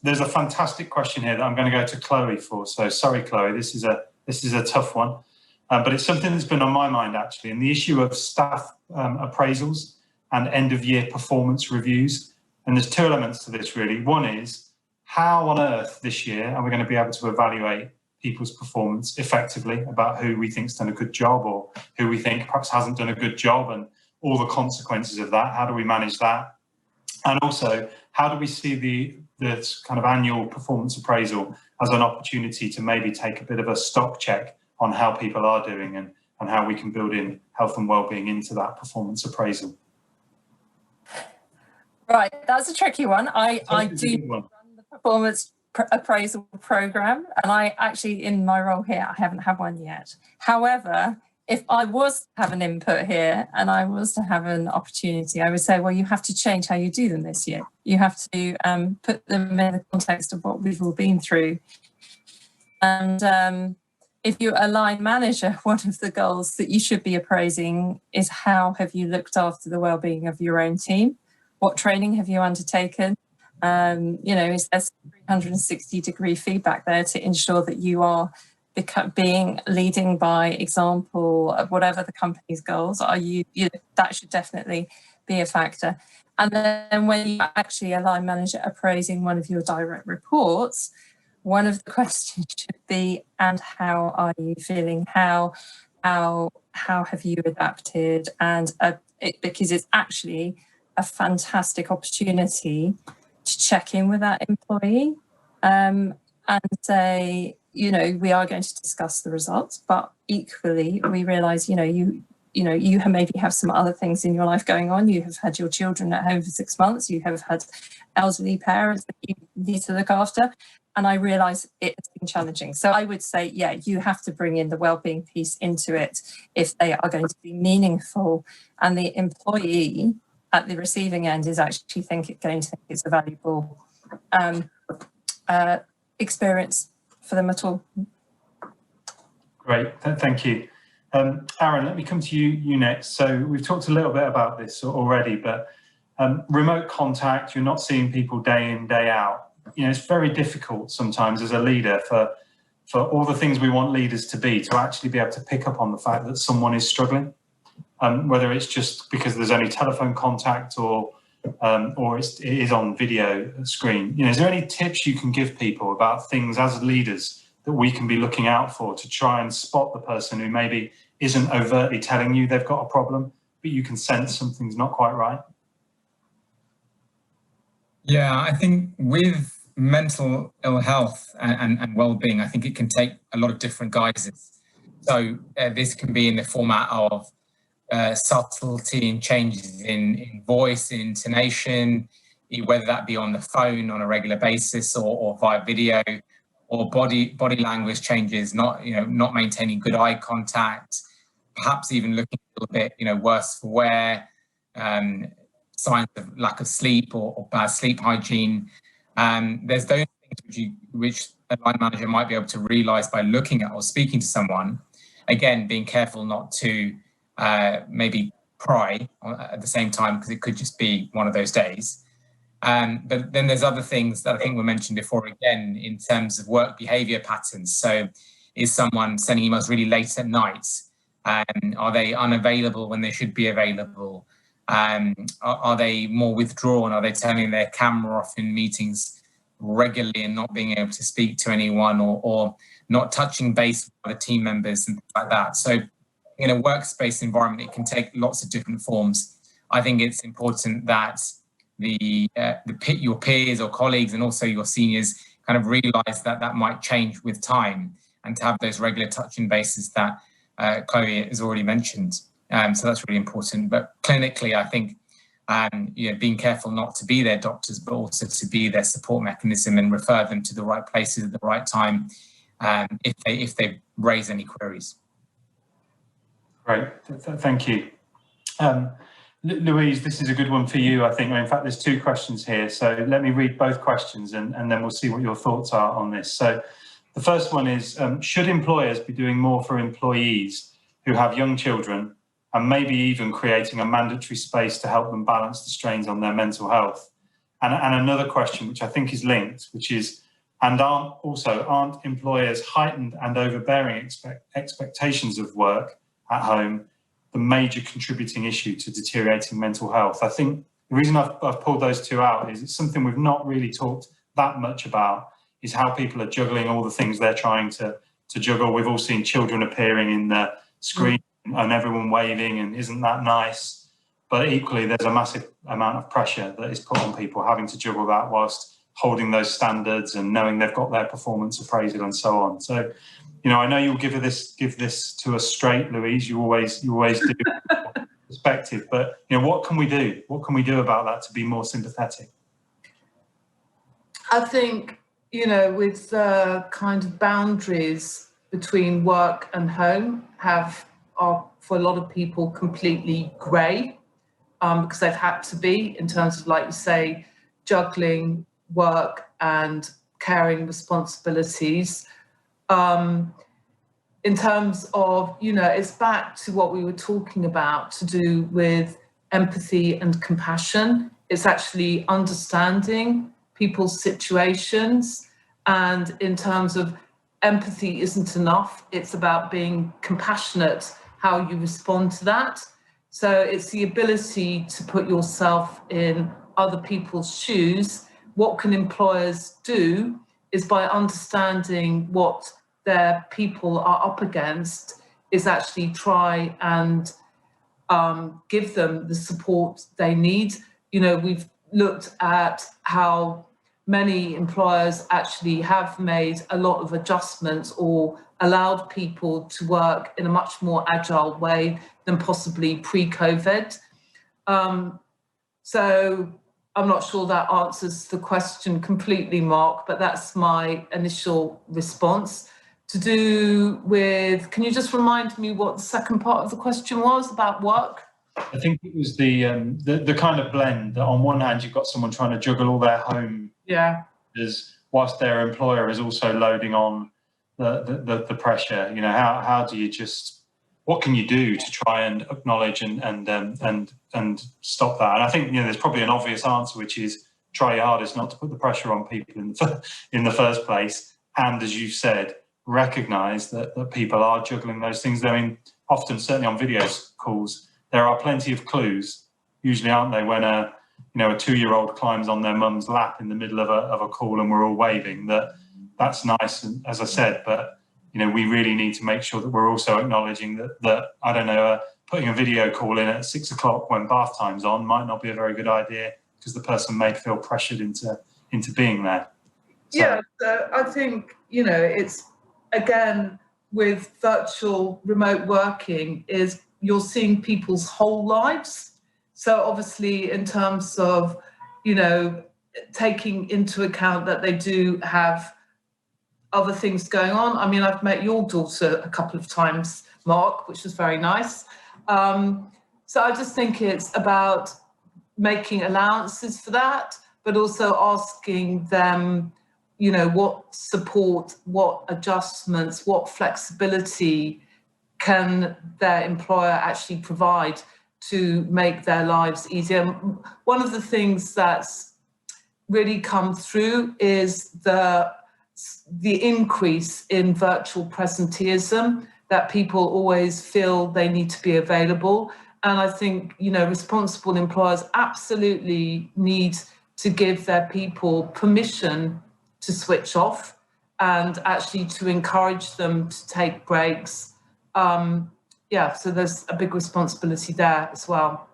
There's a fantastic question here that I'm going to go to Chloe for. So sorry, Chloe, this is a tough one, but it's something that's been on my mind actually. And the issue of staff appraisals and end of year performance reviews. And there's two elements to this really. One is how on earth this year are we going to be able to evaluate people's performance effectively about who we think's done a good job or who we think perhaps hasn't done a good job and all the consequences of that. How do we manage that? And also, how do we see the kind of annual performance appraisal as an opportunity to maybe take a bit of a stock check on how people are doing and how we can build in health and wellbeing into that performance appraisal? Right, that's a tricky one. I do run the performance appraisal program, and I actually, in my role here, I haven't had one yet. However, if I was to have an input here and I was to have an opportunity, I would say, well, you have to change how you do them this year. You have to put them in the context of what we've all been through. And if you align manager, one of the goals that you should be appraising is how have you looked after the wellbeing of your own team? What training have you undertaken? You know, is there 360-degree feedback there to ensure that you are leading by example of whatever the company's goals are? That should definitely be a factor. And then when you actually align manager appraising one of your direct reports, one of the questions should be, and how are you feeling? How have you adapted? And because it's actually a fantastic opportunity to check in with that employee and say, you know, we are going to discuss the results, but equally we realise, you maybe have some other things in your life going on. You have had your children at home for 6 months. You have had elderly parents that you need to look after. And I realise it's been challenging. So I would say, yeah, you have to bring in the wellbeing piece into it if they are going to be meaningful. And the employee at the receiving end is actually going to think it's a valuable experience for them at all. Great, thank you. Aaron, let me come to you next. So we've talked a little bit about this already, but remote contact, you're not seeing people day in, day out. You know, it's very difficult sometimes as a leader for all the things we want leaders to be, to actually be able to pick up on the fact that someone is struggling, whether it's just because there's only telephone contact or it is on video screen. You know, is there any tips you can give people about things as leaders that we can be looking out for to try and spot the person who maybe isn't overtly telling you they've got a problem, but you can sense something's not quite right? Yeah, I think with mental ill health and well-being, I think it can take a lot of different guises. So this can be in the format of subtlety and changes in voice, in intonation, whether that be on the phone on a regular basis or via video, or body language changes, not maintaining good eye contact, perhaps even looking a little bit worse for wear, signs of lack of sleep or bad sleep hygiene. There's those things which a line manager might be able to realise by looking at or speaking to someone. Again, being careful not to maybe pry at the same time, because it could just be one of those days. But then there's other things that I think were mentioned before, again, in terms of work behaviour patterns. So is someone sending emails really late at night? Are they unavailable when they should be available? Are they more withdrawn? Are they turning their camera off in meetings regularly and not being able to speak to anyone, or not touching base with other team members and things like that? So in a workspace environment, it can take lots of different forms. I think it's important that your peers or colleagues and also your seniors kind of realise that that might change with time, and to have those regular touching bases that Chloe has already mentioned. So that's really important. But clinically, I think being careful not to be their doctors, but also to be their support mechanism and refer them to the right places at the right time if they raise any queries. Great, thank you. Louise, this is a good one for you, I think. In fact, there's two questions here. So let me read both questions and then we'll see what your thoughts are on this. So the first one is, should employers be doing more for employees who have young children, and maybe even creating a mandatory space to help them balance the strains on their mental health? And another question, which I think is linked, which is, and aren't employers' heightened and overbearing expectations of work at home the major contributing issue to deteriorating mental health? I think the reason I've pulled those two out is it's something we've not really talked that much about, is how people are juggling all the things they're trying to juggle. We've all seen children appearing in the screen and everyone waving, and isn't that nice? But equally, there's a massive amount of pressure that is put on people having to juggle that whilst holding those standards and knowing they've got their performance appraisal and so on. So, I know you'll give this to us straight, Louise. You always do perspective. But what can we do? What can we do about that to be more sympathetic? I think with the kind of boundaries between work and home are for a lot of people completely grey, because they've had to be, in terms of, like you say, juggling work and caring responsibilities. In terms of, it's back to what we were talking about to do with empathy and compassion. It's actually understanding people's situations, and in terms of empathy isn't enough. It's about being compassionate, how you respond to that. So it's the ability to put yourself in other people's shoes. What can employers do is, by understanding what their people are up against, is actually try and give them the support they need. We've looked at how many employers actually have made a lot of adjustments or allowed people to work in a much more agile way than possibly pre-COVID. So I'm not sure that answers the question completely, Mark, but that's my initial response. To do with, can you just remind me what the second part of the question was about work? I think it was the kind of blend that on one hand you've got someone trying to juggle all their home, whilst their employer is also loading on the pressure. How do you what can you do to try and acknowledge and stop that? And I think there's probably an obvious answer, which is try your hardest not to put the pressure on people in the first place. And as you've said, recognise that people are juggling those things. I mean, often, certainly on video calls, there are plenty of clues, usually, aren't they, when a 2-year-old climbs on their mum's lap in the middle of a call and we're all waving. That's nice, and as I said, but we really need to make sure that we're also acknowledging that I don't know, putting a video call in at 6 o'clock when bath time's on might not be a very good idea, because the person may feel pressured into being there. So I think it's, again, with virtual remote working, is you're seeing people's whole lives. So obviously, in terms of, taking into account that they do have other things going on. I mean, I've met your daughter a couple of times, Mark, which was very nice. So I just think it's about making allowances for that, but also asking them, what support, what adjustments, what flexibility can their employer actually provide to make their lives easier. One of the things that's really come through is the increase in virtual presenteeism, that people always feel they need to be available. And I think, responsible employers absolutely need to give their people permission to switch off and actually to encourage them to take breaks. So there's a big responsibility there as well.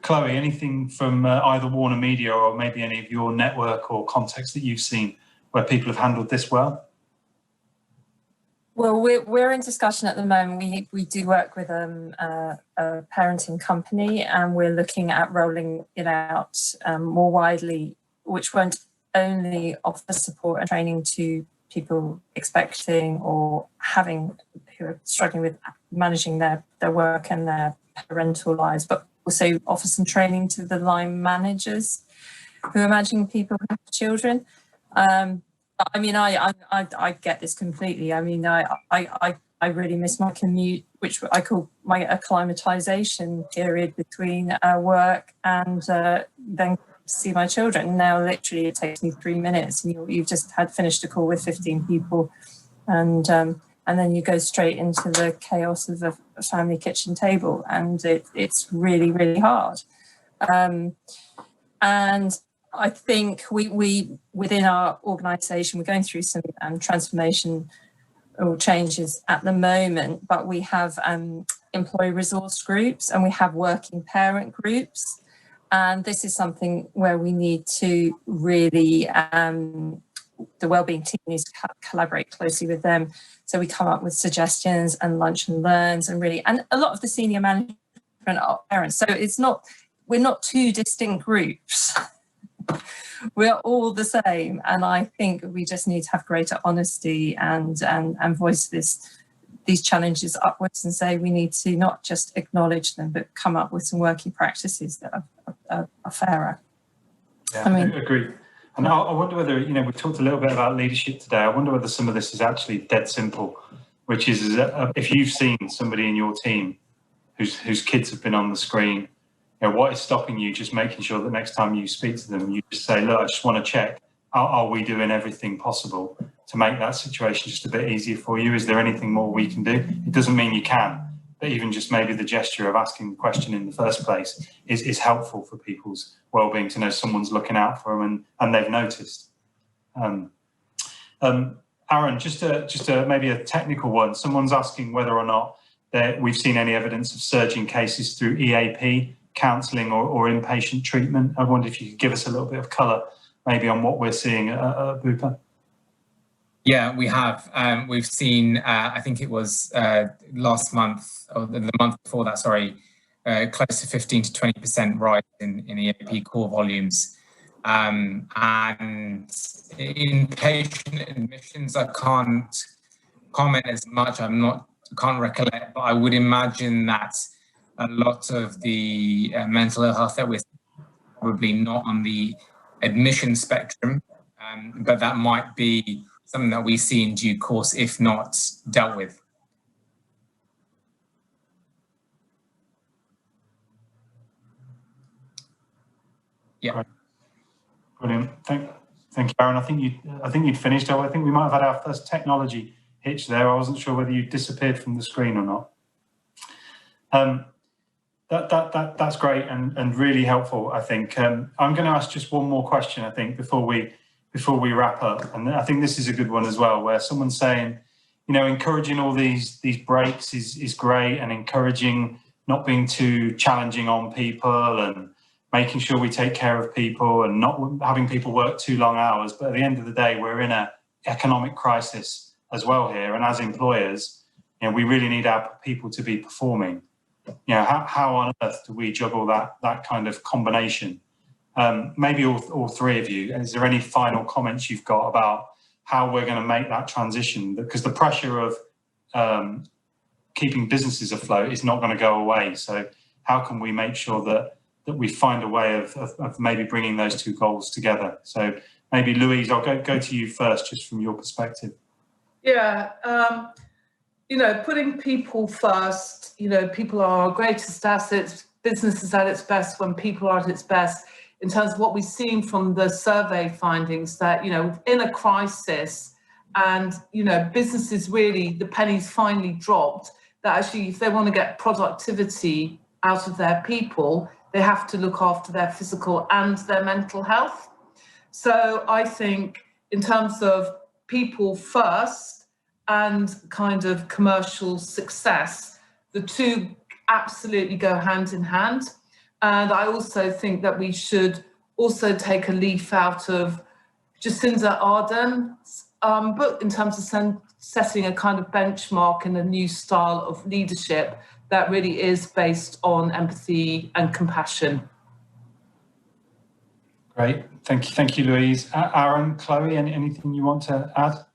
Chloe, anything from either Warner Media or maybe any of your network or contacts that you've seen where people have handled this well? Well, we're in discussion at the moment. We do work with a parenting company, and we're looking at rolling it out more widely, which won't only offer support and training to people expecting or who are struggling with managing their work and their parental lives, but also offer some training to the line managers who are managing people who have children. I get this completely. I really miss my commute, which I call my acclimatization period between work and then see my children. Now, literally, it takes me 3 minutes, and you've just finished a call with 15 people, and then you go straight into the chaos of a family kitchen table, and it's really, really hard. And I think we within our organisation, we're going through some transformation or changes at the moment, but we have employee resource groups and we have working parent groups. And this is something where we need to really, the wellbeing team needs to collaborate closely with them. So we come up with suggestions and lunch and learns, and a lot of the senior management are parents. So we're not two distinct groups. We're all the same, and I think we just need to have greater honesty and voice these challenges upwards and say we need to not just acknowledge them, but come up with some working practices that are fairer. Yeah, I agree. And I wonder whether, we've talked a little bit about leadership today. I wonder whether some of this is actually dead simple, which is if you've seen somebody in your team whose kids have been on the screen, what is stopping you just making sure that next time you speak to them, you just say, look, I just want to check, are we doing everything possible to make that situation just a bit easier for you? Is there anything more we can do? It doesn't mean you can, but even just maybe the gesture of asking the question in the first place is helpful for people's well-being, to know someone's looking out for them and they've noticed. Aaron, just maybe a technical one. Someone's asking whether or not we've seen any evidence of surging cases through EAP, counselling or inpatient treatment. I wonder if you could give us a little bit of colour maybe on what we're seeing at Bupa. Yeah, we have. We've seen, I think it was last month, or the month before that, sorry, close to 15 to 20% rise in EAP core volumes. And inpatient admissions, I can't comment as much. Can't recollect, but I would imagine that a lot of the mental health that we're probably not on the admission spectrum, but that might be something that we see in due course, if not dealt with. Yeah. Brilliant. Thank you, Aaron. I think you'd finished. I think we might have had our first technology hitch there. I wasn't sure whether you disappeared from the screen or not. That's great and really helpful, I think. I'm going to ask just one more question, I think, before we wrap up. And I think this is a good one as well, where someone's saying, encouraging all these breaks is great, and encouraging not being too challenging on people and making sure we take care of people and not having people work too long hours. But at the end of the day, we're in an economic crisis as well here. And as employers, we really need our people to be performing. How on earth do we juggle that kind of combination? Maybe all three of you, is there any final comments you've got about how we're going to make that transition? Because the pressure of keeping businesses afloat is not going to go away. So how can we make sure that we find a way of maybe bringing those two goals together? So maybe Louise, I'll go to you first, just from your perspective. Yeah. putting people first, people are our greatest assets. Business is at its best when people are at its best. In terms of what we've seen from the survey findings, that, in a crisis and, businesses really, the pennies finally dropped, that actually if they want to get productivity out of their people, they have to look after their physical and their mental health. So I think in terms of people first and kind of commercial success, the two absolutely go hand in hand. And I also think that we should also take a leaf out of Jacinda Ardern's book in terms of setting a kind of benchmark in a new style of leadership that really is based on empathy and compassion. Great, thank you, Louise. Aaron, Chloe, anything you want to add?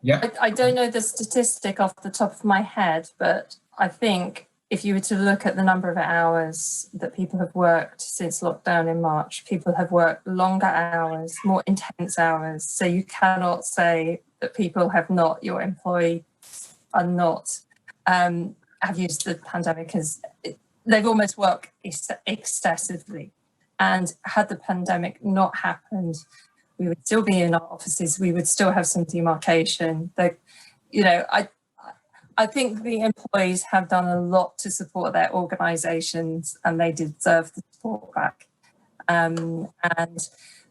Yeah. I don't know the statistic off the top of my head, but I think if you were to look at the number of hours that people have worked since lockdown in March, people have worked longer hours, more intense hours. So you cannot say that people have not, your employees are not, have used the pandemic as, they've almost worked excessively. And had the pandemic not happened, we would still be in our offices, we would still have some demarcation. I think the employees have done a lot to support their organisations and they deserve the support back. And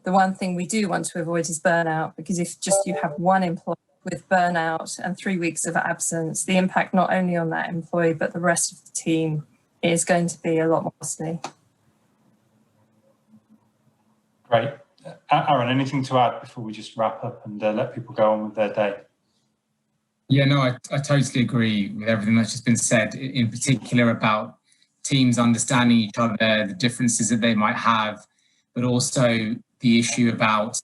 the one thing we do want to avoid is burnout, because if just you have one employee with burnout and 3 weeks of absence, the impact not only on that employee, but the rest of the team is going to be a lot more costly. Great. Aaron, anything to add before we just wrap up and let people go on with their day? Yeah, no, I totally agree with everything that's just been said, in particular about teams understanding each other, the differences that they might have, but also the issue about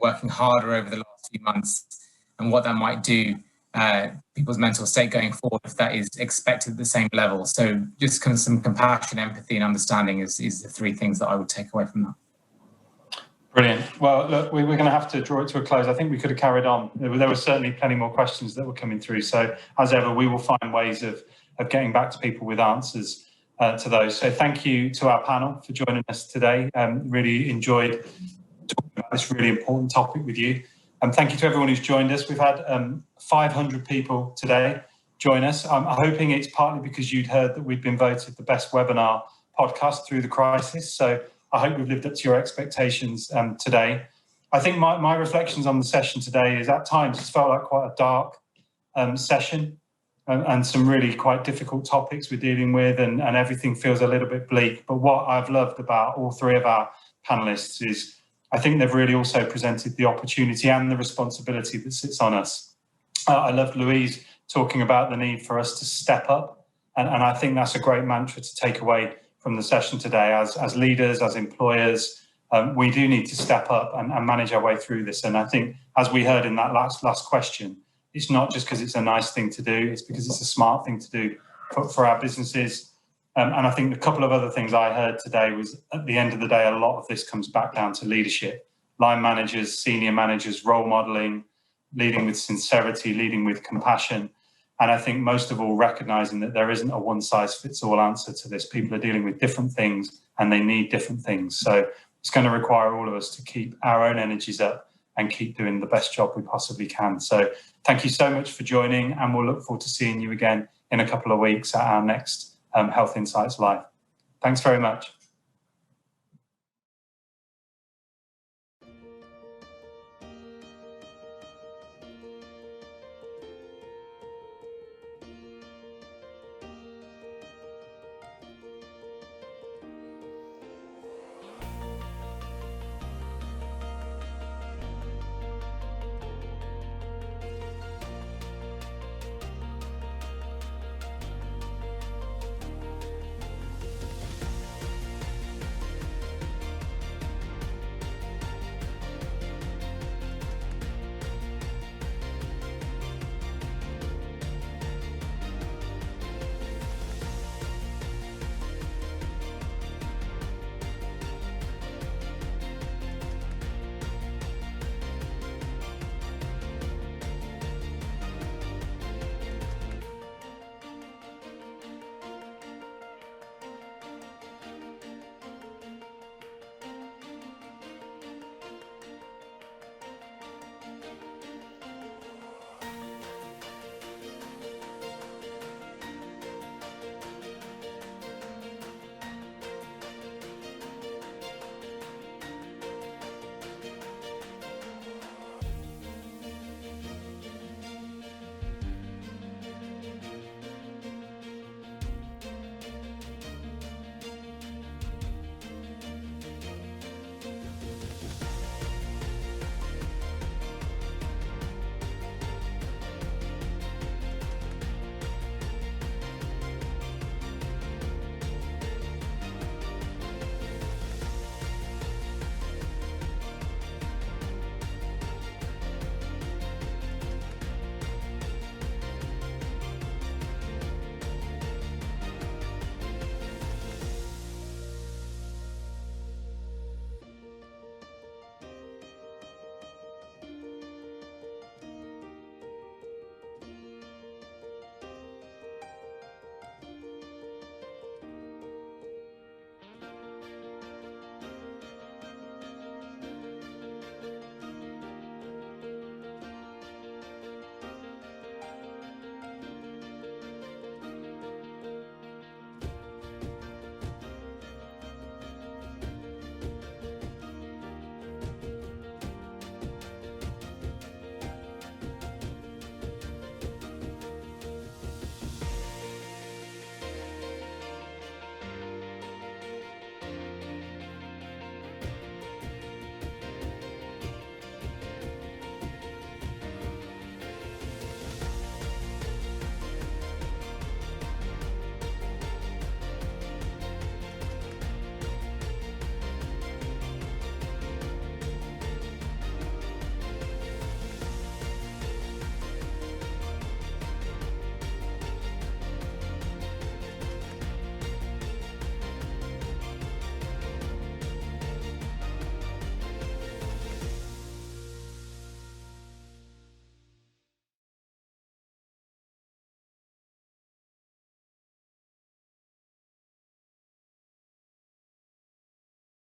working harder over the last few months and what that might do people's mental state going forward if that is expected at the same level. So just kind of some compassion, empathy and understanding is the three things that I would take away from that. Brilliant. Well, look, we're going to have to draw it to a close. I think we could have carried on. There were certainly plenty more questions that were coming through. So as ever, we will find ways of getting back to people with answers to those. So thank you to our panel for joining us today. Really enjoyed talking about this really important topic with you. And thank you to everyone who's joined us. We've had 500 people today join us. I'm hoping it's partly because you'd heard that we've been voted the best webinar podcast through the crisis. So I hope we've lived up to your expectations today. I think my reflections on the session today is at times it's felt like quite a dark session and some really quite difficult topics we're dealing with and everything feels a little bit bleak. But what I've loved about all three of our panellists is I think they've really also presented the opportunity and the responsibility that sits on us. I loved Louise talking about the need for us to step up. And I think that's a great mantra to take away from the session today. As leaders, as employers, we do need to step up and manage our way through this. And I think, as we heard in that last question, it's not just because it's a nice thing to do, it's because it's a smart thing to do for our businesses. And I think a couple of other things I heard today was, at the end of the day, a lot of this comes back down to leadership. Line managers, senior managers, role modelling, leading with sincerity, leading with compassion. And I think most of all, recognising that there isn't a one-size-fits-all answer to this. People are dealing with different things and they need different things. So it's going to require all of us to keep our own energies up and keep doing the best job we possibly can. So thank you so much for joining, and we'll look forward to seeing you again in a couple of weeks at our next Health Insights Live. Thanks very much.